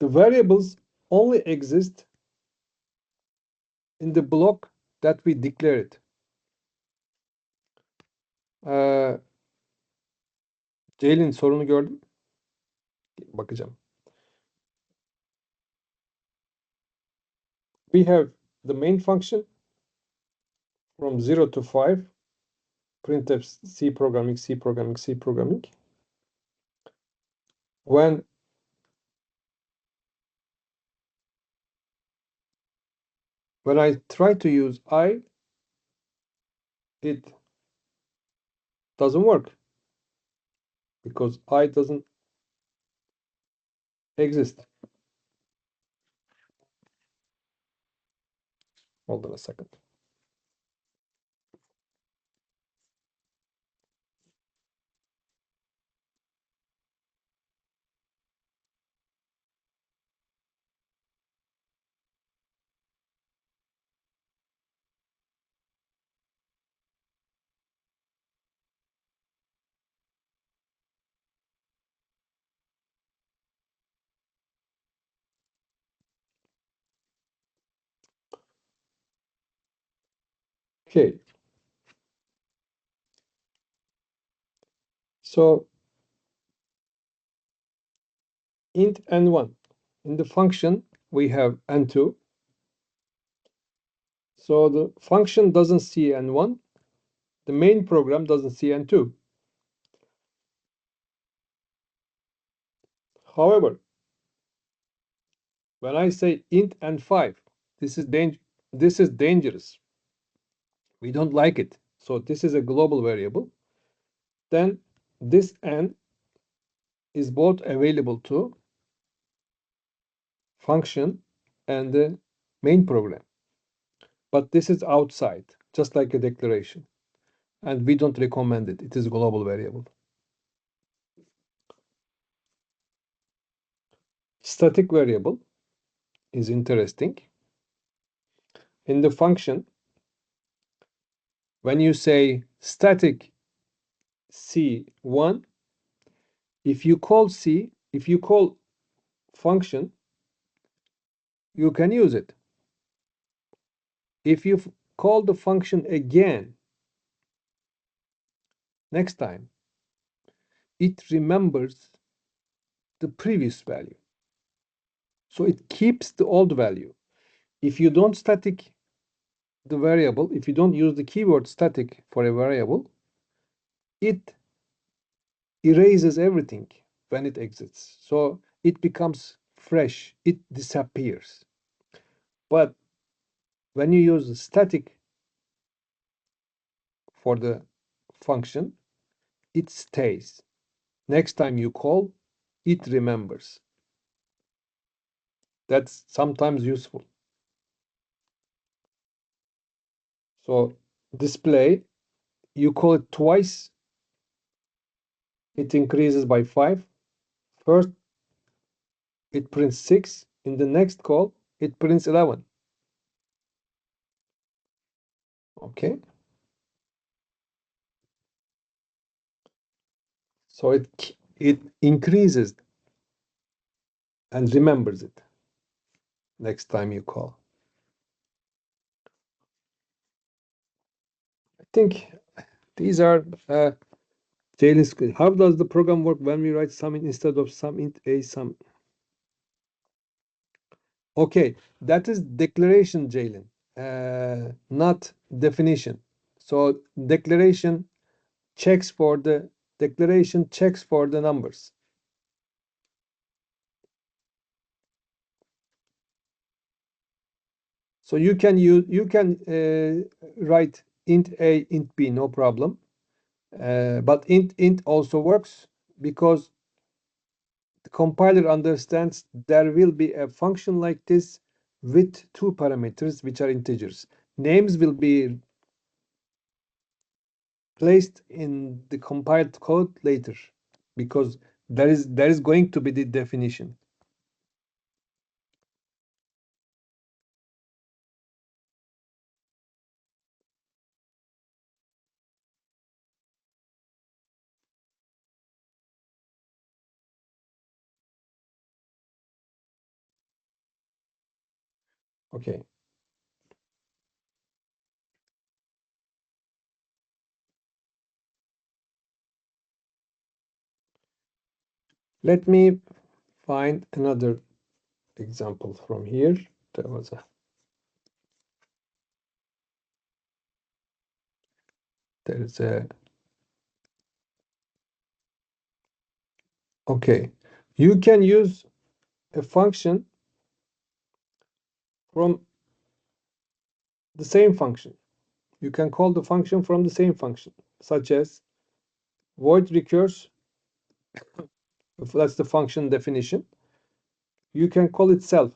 the variables only exist in the block that we declared. Ceylin sorunu gördüm. Bakacağım. We have the main function from 0 to 5, printf C programming, C programming, C programming. When I try to use I, it doesn't work because I doesn't exist. Hold on a second. Okay. So int n1. In the function, we have n2. So the function doesn't see n1. The main program doesn't see n2. However, when I say int n5, this is dangerous. We don't like it. So this is a global variable. Then this n is both available to function and the main program. But this is outside, just like a declaration. And we don't recommend it. It is a global variable. Static variable is interesting. In the function, when you say static C1, if you call function, you can use it. If you call the function again, next time, it remembers the previous value. So it keeps the old value. If you don't static the variable, if you don't use the keyword static for a variable, it erases everything when it exits. So it becomes fresh, it disappears. But when you use static for the function, it stays. Next time you call, it remembers. That's sometimes useful. So display, you call it twice, it increases by 5. First, it prints 6. In the next call, it prints 11. Okay. So it increases and remembers it next time you call. I think these are Jalen's. How does the program work when we write sum instead of sum int a sum? Okay, that is declaration, Jalen, not definition. So declaration checks for the numbers. So you can write int a, int b, no problem. But int also works because the compiler understands there will be a function like this with 2 parameters which are integers. Names will be placed in the compiled code later because there is going to be the definition. Okay. Let me find another example from here. There was a there's a okay. You can use a function from the same function. You can call the function from the same function, such as void recurse. If that's the function definition, you can call itself.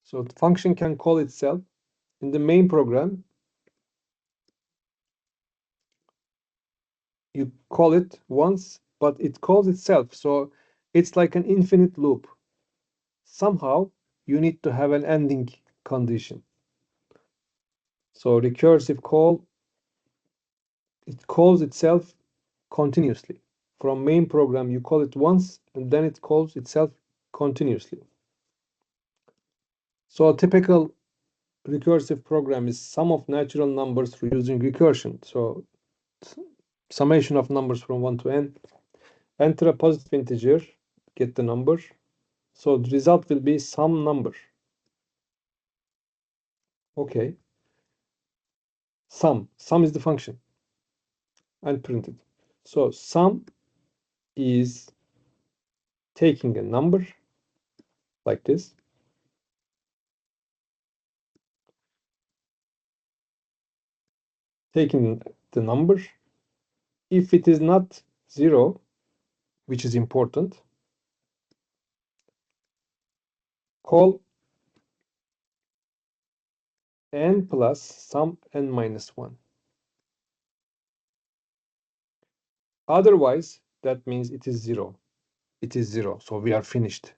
So the function can call itself in the main program. You call it once, but it calls itself. So it's like an infinite loop. Somehow you need to have an ending condition. So recursive call, it calls itself continuously. From main program, you call it once, and then it calls itself continuously. So a typical recursive program is sum of natural numbers through using recursion. So summation of numbers from 1 to n. Enter a positive integer. get the number. So the result will be some number. Okay. Sum is the function and printed. So sum is taking a number like this, taking the number. If it is not 0, which is important, call n plus sum n minus 1. Otherwise, that means it is 0. It is 0, so we are finished.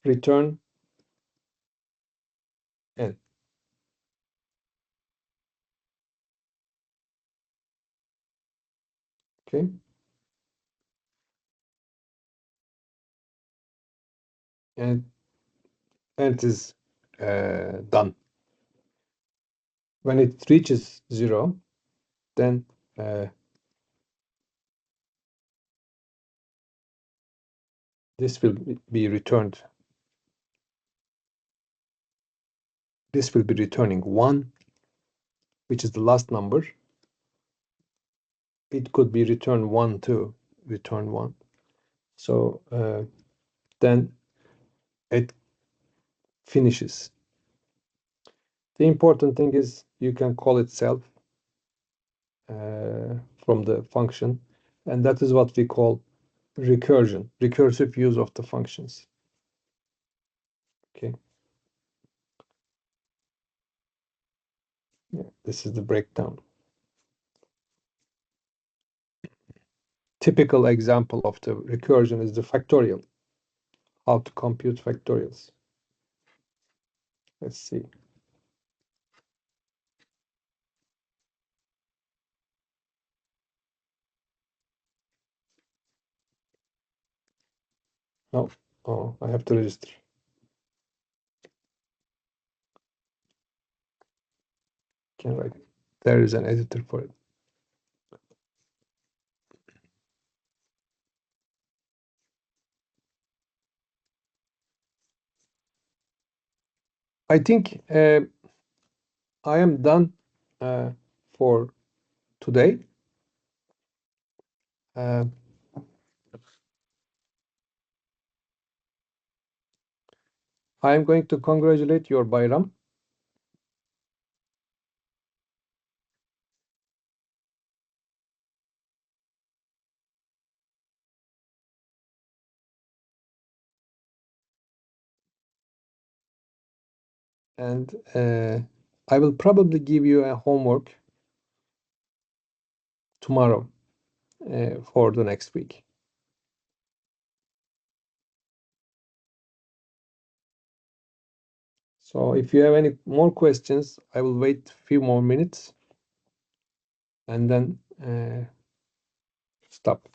Return n. Okay. And it is done. When it reaches 0, then this will be returned. This will be returning 1, which is the last number. It could be return 1 too, return 1. So then it finishes. The important thing is you can call itself from the function, and that is what we call recursion, recursive use of the functions. Okay. Yeah, this is the breakdown. Typical example of the recursion is the factorial. How to compute factorials. Let's see. No, oh, I have to register. Can write. There is an editor for it. I think I am done for today. I am going to congratulate your Bayram. And I will probably give you a homework tomorrow for the next week. So if you have any more questions, I will wait a few more minutes and then stop.